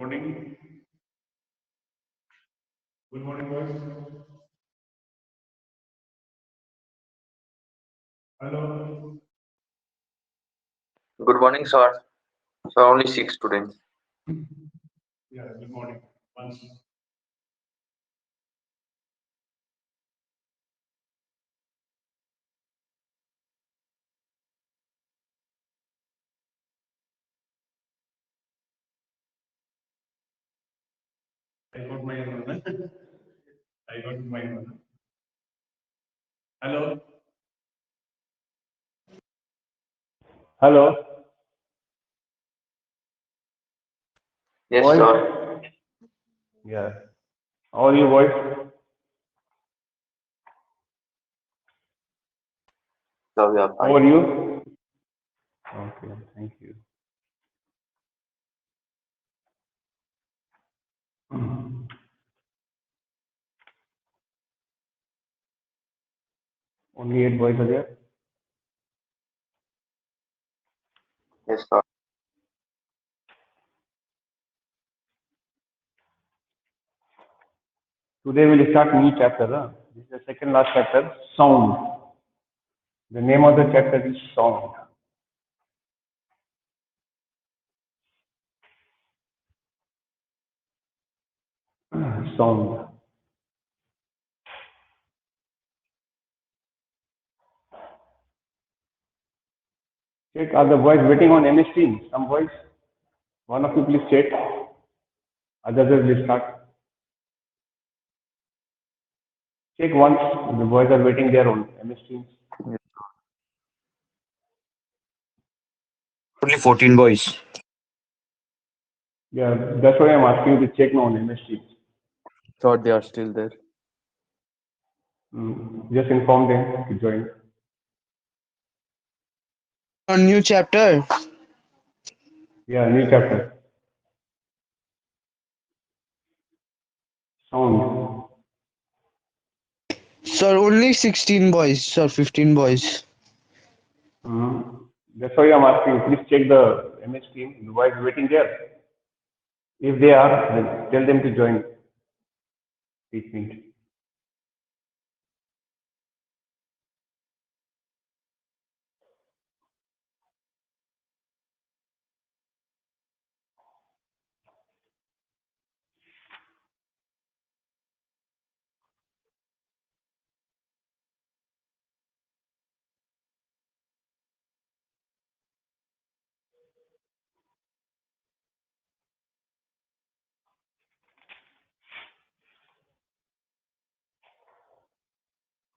morning. Good morning, boys. Hello. Good morning, sir. So only six students. Yeah, good morning. Once. I got my one. I got my one. Hello. Hello. Yes, Boys. sir. Yeah. How are you, boys? So we are How are fine. you? Okay, thank you. Only 8 boys are there. Yes, sir. Today we'll start new chapter. Huh? This is the second last chapter, sound. The name of the chapter is sound. Sound. Check, are the boys waiting on MS Teams? Some boys? One of you please check. Others will start. Check once. The boys are waiting there on MS Teams. Only 14 boys. Yeah, that's why I'm asking you to check now on MS Teams. Thought they are still there. Just inform them to join. A new chapter. Yeah, new chapter. Sound. Sir, only 16 boys. Sir, 15 boys. That's why I'm asking you. Please check the MS Team. The boys waiting there. If they are, then tell them to join. Teach me.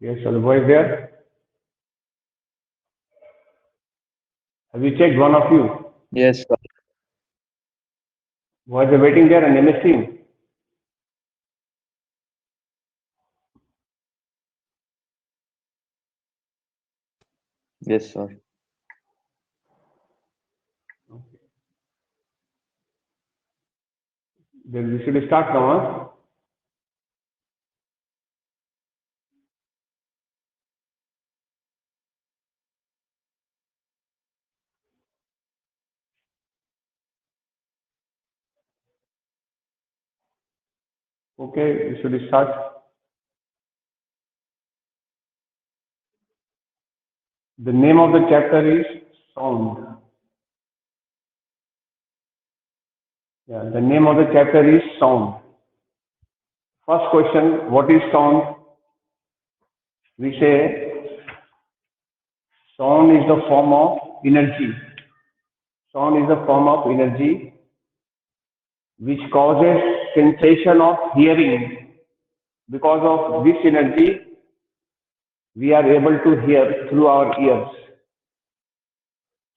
Yes, are the boys there? Have you checked, one of you? Yes, sir. Boys are waiting there on MS Team. Yes, sir. Then we should start now. Huh? Okay, we should start. The name of the chapter is sound. Yeah, the name of the chapter is sound. First question, what is sound? We say sound is the form of energy. Sound is a form of energy which causes sensation of hearing. Because of this energy, we are able to hear through our ears.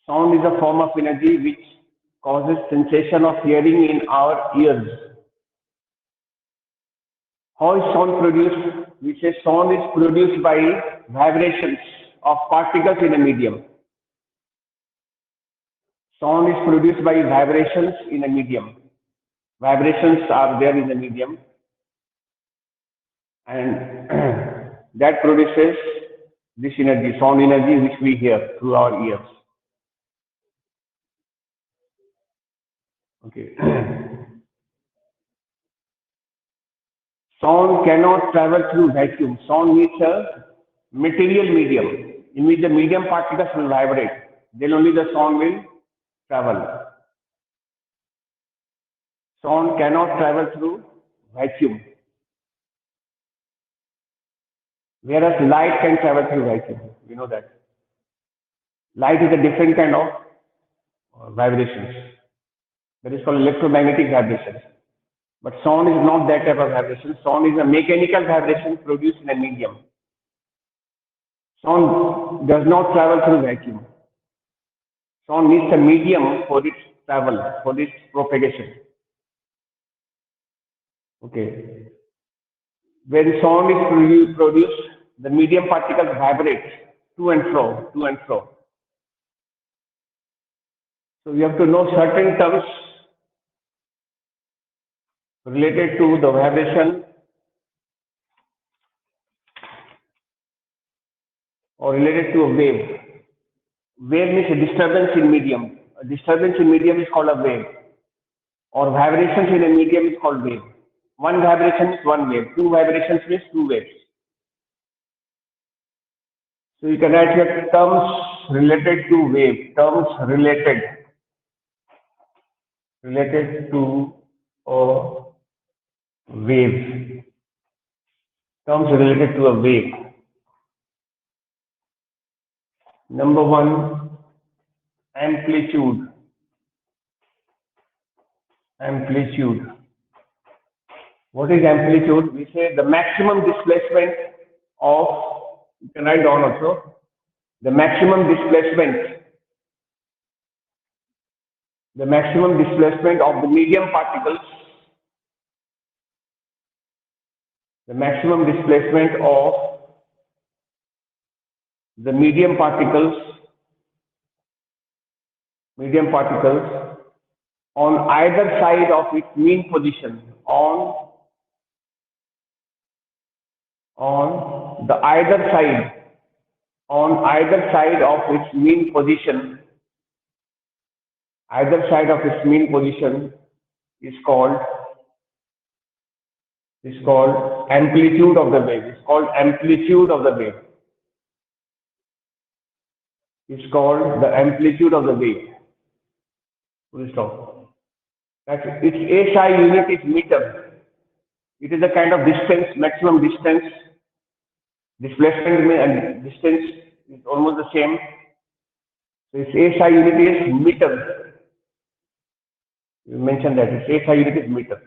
Sound is a form of energy which causes sensation of hearing in our ears. How is sound produced? We say sound is produced by vibrations of particles in a medium. Sound is produced by vibrations in a medium. Vibrations are there in the medium, and that produces this energy, sound energy, which we hear through our ears. Okay. Sound cannot travel through vacuum. Sound needs a material medium in which the medium particles will vibrate. Then only the sound will travel. Sound cannot travel through vacuum. Whereas light can travel through vacuum. You know that. Light is a different kind of vibrations. That is called electromagnetic vibrations. But sound is not that type of vibration. Sound is a mechanical vibration produced in a medium. Sound does not travel through vacuum. Sound needs a medium for its travel, for its propagation. Okay. When sound is produced, the medium particles vibrate to and fro, to and fro. So you have to know certain terms related to the vibration or related to a wave. Wave means a disturbance in medium. A disturbance in medium is called a wave. Or vibrations in a medium is called wave. One vibration is one wave. Two vibrations means two waves. So you can write here terms related to wave. Terms related to a wave. Terms related to a wave. Number one, amplitude. Amplitude. What is amplitude? We say the maximum displacement of, you can write down also, the maximum displacement of the medium particles, the maximum displacement of the medium particles on either side of its mean position, on either side of its mean position, is called amplitude of the wave. It's called amplitude of the wave. It's called the amplitude of the wave. Full stop. Its SI unit is meter. It is a kind of distance, maximum distance. Displacement and distance is almost the same. So its SI unit is meter. You mentioned that its SI unit is meter.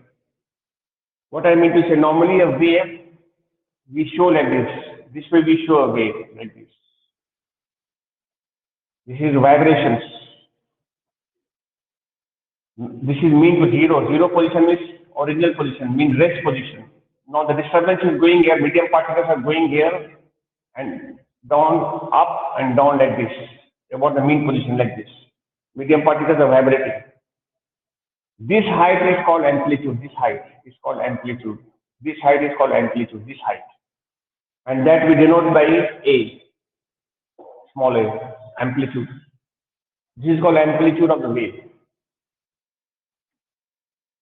What I mean to say, normally a wave we show like this. This way we show a wave like this. This is vibrations. This is mean to zero. Zero position is original position, mean rest position. Now the disturbance is going here, medium particles are going here and down, up and down like this, about the mean position like this. Medium particles are vibrating. This height is called amplitude. This height is called amplitude. This height is called amplitude. This height. And that we denote by A, small a, amplitude. This is called amplitude of the wave.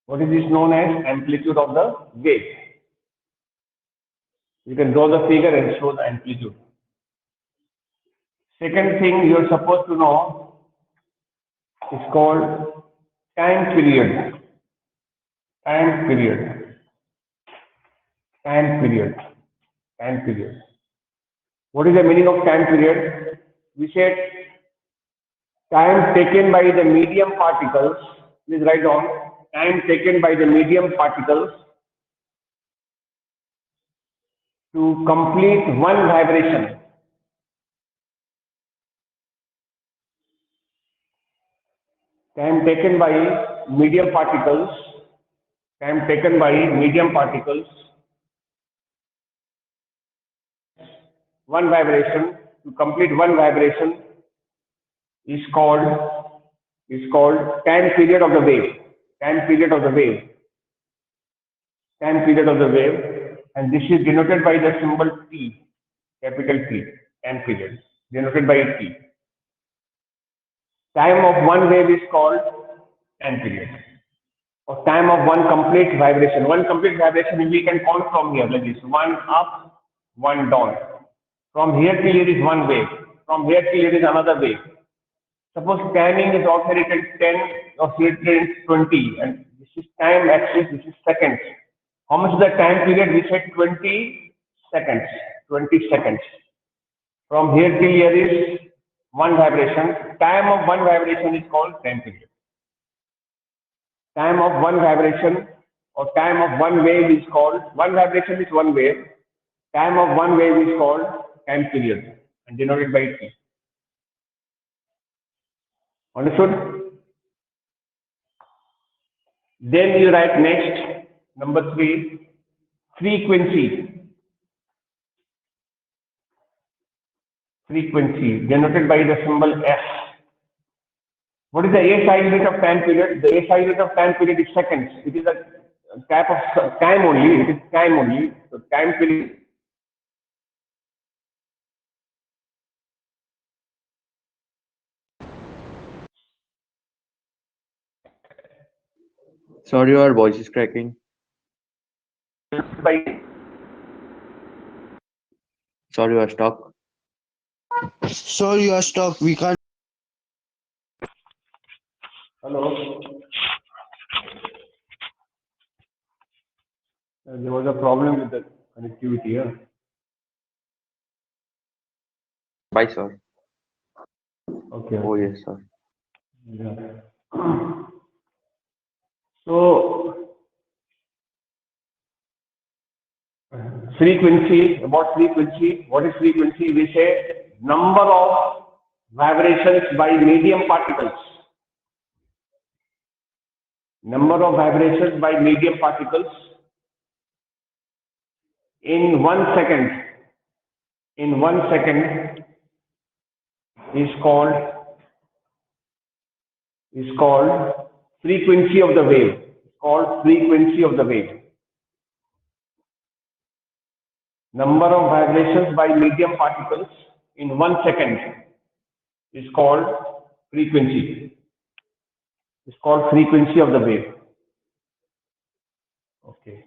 What is this known as? Amplitude of the wave. You can draw the figure and show the amplitude. Second thing you are supposed to know is called time period. Time period. Time period. Time period. What is the meaning of time period? We said time taken by the medium particles. Please write down. Time taken by the medium particles to complete one vibration. Time taken by medium particles. Time taken by medium particles. One vibration, to complete one vibration is called time period of the wave. Time period of the wave. Time period of the wave, and this is denoted by the symbol T, capital T, time period, denoted by T. Time of one wave is called time period. or time of one complete vibration. One complete vibration we can count from here like this: one up, one down. From here till here is one wave. From here till here is another wave. Suppose timing is also written 10 or written 20, and this is time axis, this is seconds. How much is the time period? We said 20 seconds. 20 seconds. From here till here is one vibration. Time of one vibration is called time period. Time of one vibration or time of one wave is called, one vibration is one wave. Time of one wave is called time period and denoted by T. Understood? Then you write next, number 3, frequency. Frequency denoted by the symbol F. What is the SI unit of time period? The SI unit of time period is seconds. It is a type of time only. It is time only. So time period. Sorry, your voice is cracking. By Sorry, you are stuck. Sir, you are stuck. We can't. hello. There was a problem with the connectivity here. Bye, sir. Okay. Oh, yes, sir. Yeah. So frequency, about frequency, what is frequency? We say number of vibrations by medium particles. Number of vibrations by medium particles in 1 second. In 1 second is called frequency of the wave. It's called frequency of the wave. Number of vibrations by medium particles in 1 second is called frequency. It's called frequency of the wave. Okay.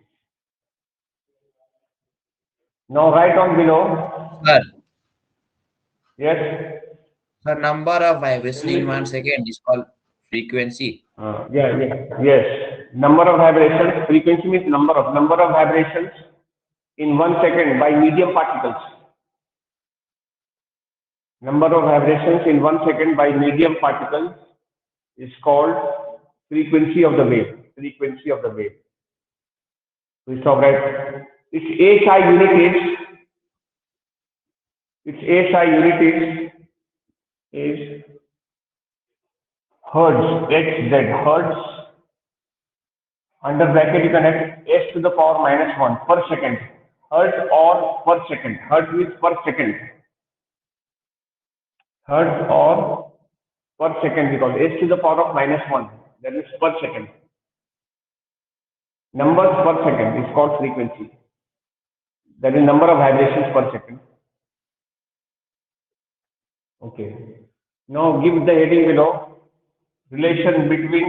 Now write on below. Sir, Yes. the number of vibration in 1 second is called frequency. Yes. Number of vibrations. Frequency means number of vibrations in 1 second by medium particles. Number of vibrations in 1 second by medium particles is called frequency of the wave. Frequency of the wave. We stop right. Its SI unit is hertz. HZ hertz. Under bracket you can add s to the power -1 per second. Hertz or per second. Hertz means per second. Hertz or per second because s to the power of -1. That is per second. Numbers per second is called frequency. That is number of vibrations per second. Okay. Now give the heading below. Relation between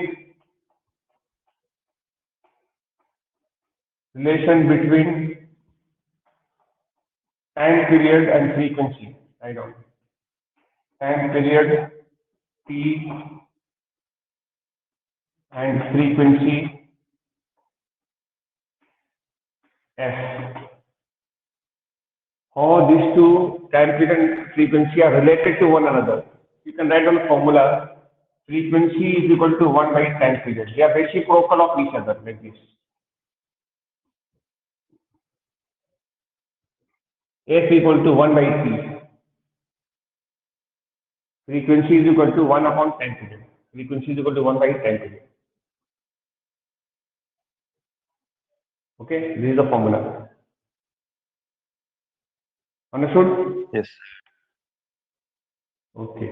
time period and frequency. I don't. Time period T and frequency F. How these two, time period and frequency, are related to one another. You can write down a formula. Frequency is equal to 1 by time period. They are reciprocal of each other like this. F equal to 1 by T. Frequency is equal to 1 upon time period. Frequency is equal to 1 by time period. Okay, this is the formula. Understood? Yes. Okay.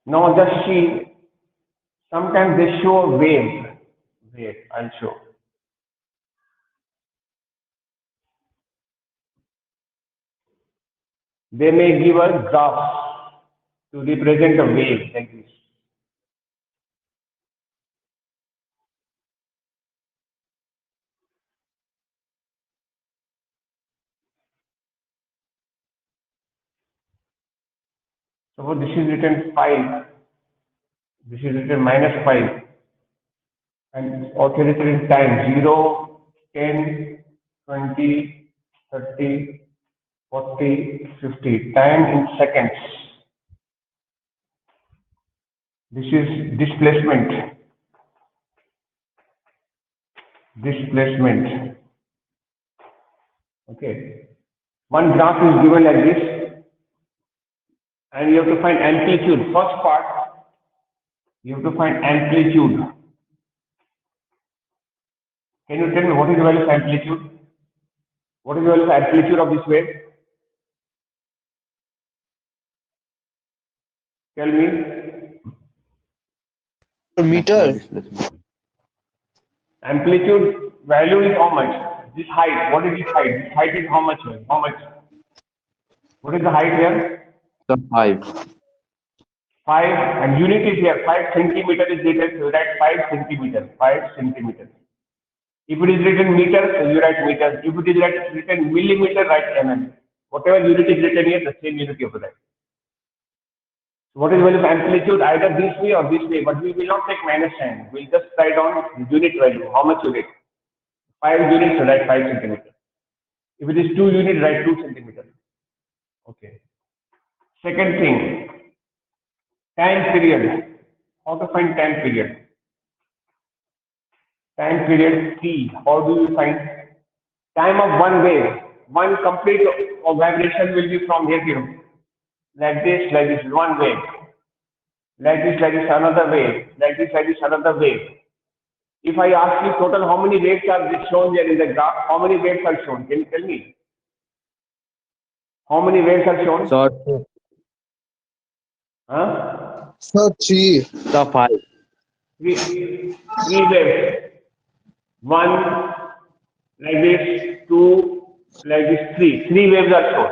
Now just see, sometimes they show a wave. Wait, I'll show. They may give a graph to represent a wave like this. Suppose this is written 5, this is written -5, and also written time 0, 10, 20, 30, 40, 50. Time in seconds. This is displacement. Displacement. Okay. One graph is given like this, and you have to find amplitude. First part, you have to find amplitude. Can you tell me what is the value of amplitude? What is the value of amplitude of this wave? Tell me. Meter. Displacement. Amplitude value is how much? This height. What is this height? This height is how much? How much? What is the height here? So 5. 5, and unit is here. 5 centimeter is written. So you write 5 centimeters. 5 centimeters. If it is written meters, so you write meters. If it is written millimeter, write mm. Whatever unit is written here, the same unit you have to write. What is the value of amplitude? Either this way or this way, but we will not take minus sign. We'll just write down unit value. How much unit? 5 units, so write 5 centimeters. If it is 2 units, write 2 centimeters. Okay. Second thing, time period. How to find time period? Time period T. How do you find time of one wave? One complete vibration will be from here to here. Like this, one wave. Like this, another wave. Like this, another wave. If I ask you total how many waves are shown there in the graph, how many waves are shown? Can you tell me? How many waves are shown? So Huh? So 3. so 5. Three waves. One, like this, 2, like this, 3. 3 waves are shown.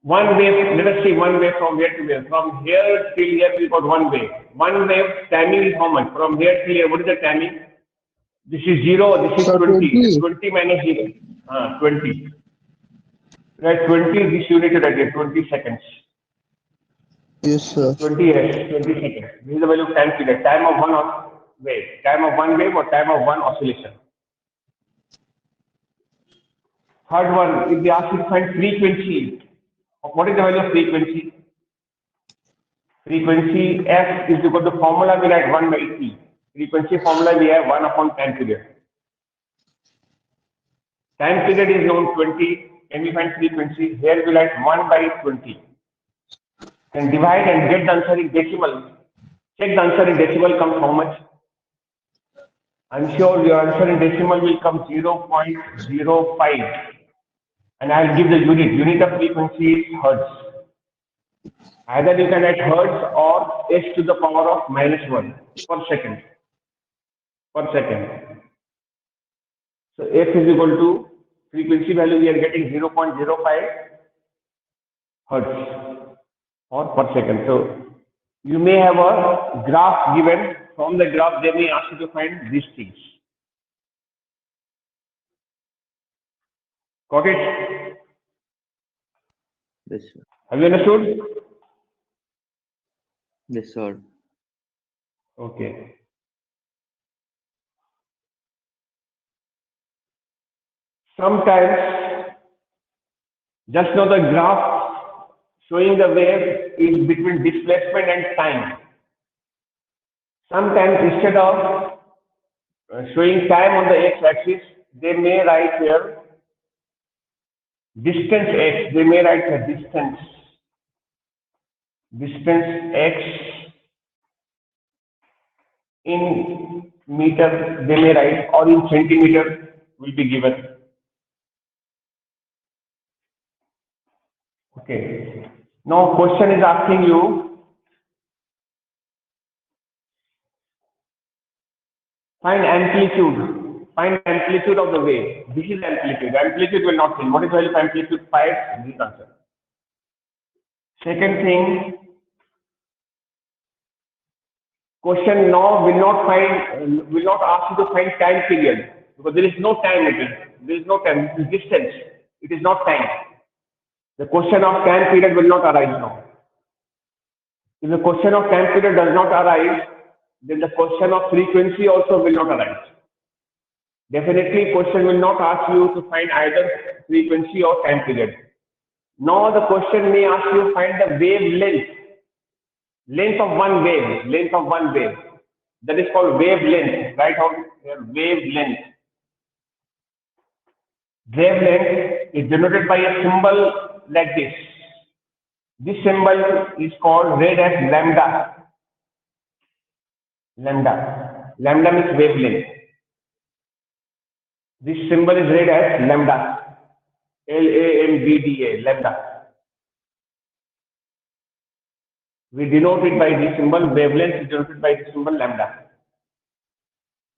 One wave, let us see one wave from here to here. From here till here, we got one wave. One wave timing is how much? From here till here, what is the timing? This is 0, this is So 20. 20. 20 minus 0. 20. Right, 20, this unit is right here, 20 seconds. Yes, sir. 20 years, 20 seconds. This is the value of time period. Time of one wave. Time of one wave or time of one oscillation. Third one, if they ask you to find frequency, what is the value of frequency? Frequency F is equal to formula we write 1 by T. Frequency formula we have 1 upon time period. Time period is known 20. Can we find frequency? Here we write 1 by 20. Then divide and get the answer in decimal. Check the answer in decimal comes how much? I'm sure your answer in decimal will come 0.05. And I'll give the unit. Unit of frequency is hertz. Either you can write hertz or s to the power of -1 per second. Per second. So f is equal to frequency value we are getting 0.05 hertz or per second. So you may have a graph given. From the graph, they may ask you to find these things. Got it? Yes, sir. Have you understood? Yes, sir. Okay. Sometimes, just know the graph showing the wave is between displacement and time. Sometimes instead of showing time on the x-axis, they may write here distance x. They may write here distance x in meter. They may write, or in centimeter will be given. Okay. Now question is asking you, find amplitude. Find amplitude of the wave. This is amplitude. Amplitude will not change. What is the value of amplitude? 5. This answer. Second thing, question now will not ask you to find time period because there is no time. There is no time. It is distance. It is not time. The question of time period will not arise now. If the question of time period does not arise, then the question of frequency also will not arise. Definitely, question will not ask you to find either frequency or time period. Nor the question may ask you to find the wavelength, length of one wave, length of one wave. That is called wavelength. Write out here, wavelength. Wavelength is denoted by a symbol like this. This symbol is called read as lambda. Lambda. Lambda means wavelength. This symbol is read as lambda. Lambda. Lambda. We denote it by this symbol. Wavelength is denoted by the symbol lambda.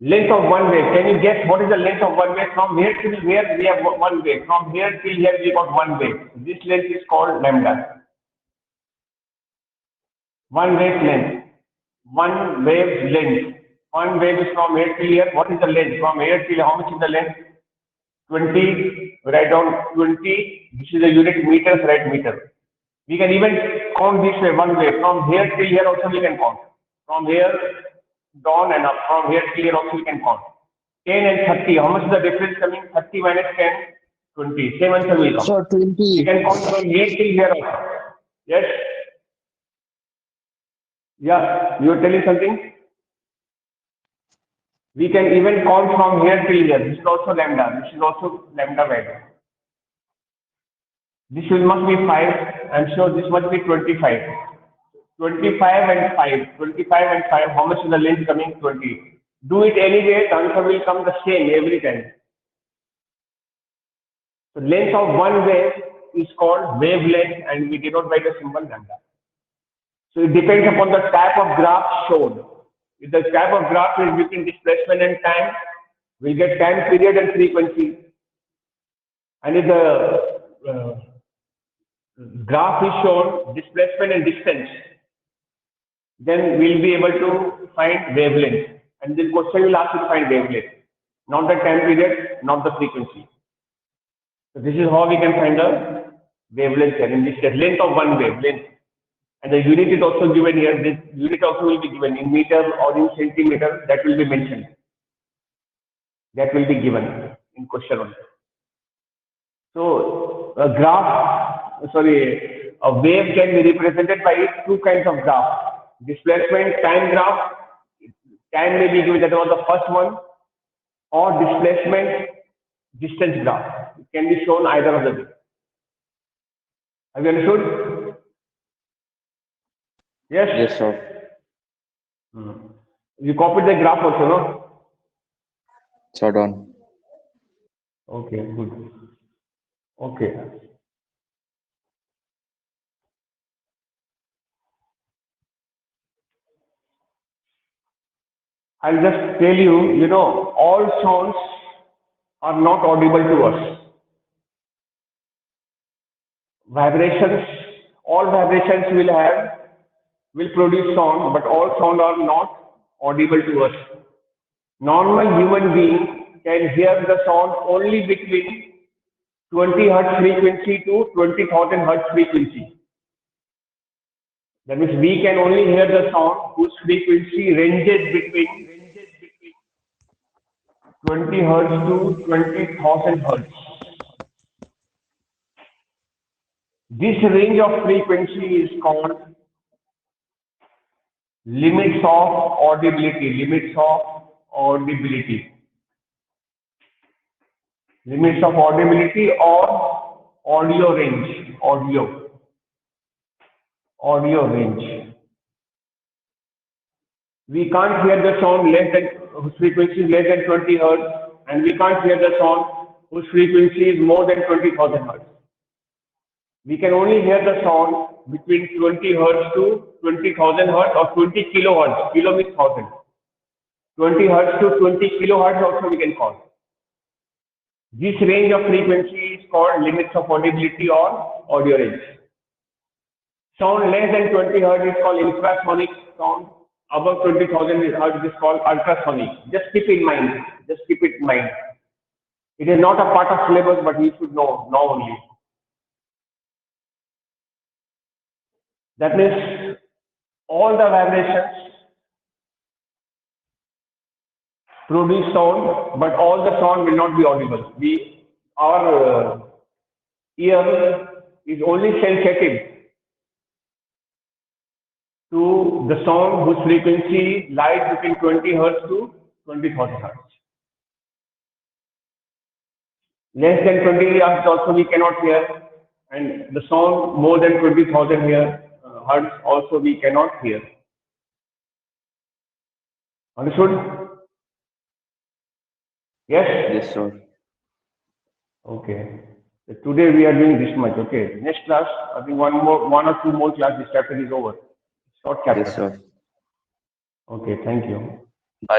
Length of one wave. Can you guess what is the length of one wave? From here till here we have one wave. From here till here we got one wave. This length is called lambda. One wave length. One wave length. One wave is from here till here. What is the length? From here till how much is the length? 20. Write down 20. This is the unit meters. Write meter. We can even count this way. One wave. From here till here also we can count. From here down and up. From here till here also we can count. 10 and 30. How much is the difference coming? 30 minus 10. 20. Same answer will come. Sir, 20. We can count from here till here also. Yes. Yeah, you are telling something? We can even count from here till here. This is also lambda. This is also lambda value. This must be 5. I'm sure this must be 25. 25 and 5. 25 and 5. How much is the length coming? 20. Do it anyway. The answer will come the same every time. The length of one wave is called wavelength, and we denote by the symbol lambda. So it depends upon the type of graph shown. If the type of graph is between displacement and time, we get time period and frequency. And if the graph is shown displacement and distance, then we'll be able to find wavelength. And this question will ask you to find wavelength, not the time period, not the frequency. So this is how we can find the wavelength here. In this case, length of one wave, length. And the unit is also given here. This unit also will be given in meter or in centimeter. That will be mentioned. That will be given in question only. So a wave can be represented by two kinds of graph. Displacement time graph. Time may be given, that was the first one, or displacement distance graph. It can be shown either of the way. Have you understood? Yes? Yes, sir. You copied the graph also, no? Sir, done. Okay, good. Okay. I'll just tell you, all sounds are not audible to us. Vibrations, all vibrations will produce sound, but all sound are not audible to us. Normal human being can hear the sound only between 20 Hertz frequency to 20,000 Hertz frequency. That means we can only hear the sound whose frequency ranges between 20 Hertz to 20,000 Hertz. This range of frequency is called limits of audibility. Limits of audibility. Limits of audibility or audio range. Audio range. We can't hear the sound whose frequency is less than 20 Hertz, and we can't hear the sound whose frequency is more than 20,000 Hertz. We can only hear the sound between 20 Hertz to 20,000 Hertz or 20 kilohertz. Kilo means 1000. 20 Hertz to 20 kilohertz also we can call. This range of frequency is called limits of audibility or audio range. Sound less than 20 Hertz is called infrasonic sound. Above 20,000 Hertz is called ultrasonic. Just keep it in mind. Just keep it in mind. It is not a part of syllabus, but you should know now only. That means all the vibrations produce sound, but all the sound will not be audible. Our ear is only sensitive to the sound whose frequency lies between 20 hertz to 20,000 hertz. Less than 20 hertz also we cannot hear, and the sound more than 20,000 hertz also we cannot hear. Understood? Yes? Yes, sir. Okay. So today we are doing this much. Okay. Next class, I think one or two more class. This chapter is over. Short chapter. Yes, sir. Okay. Thank you. Bye.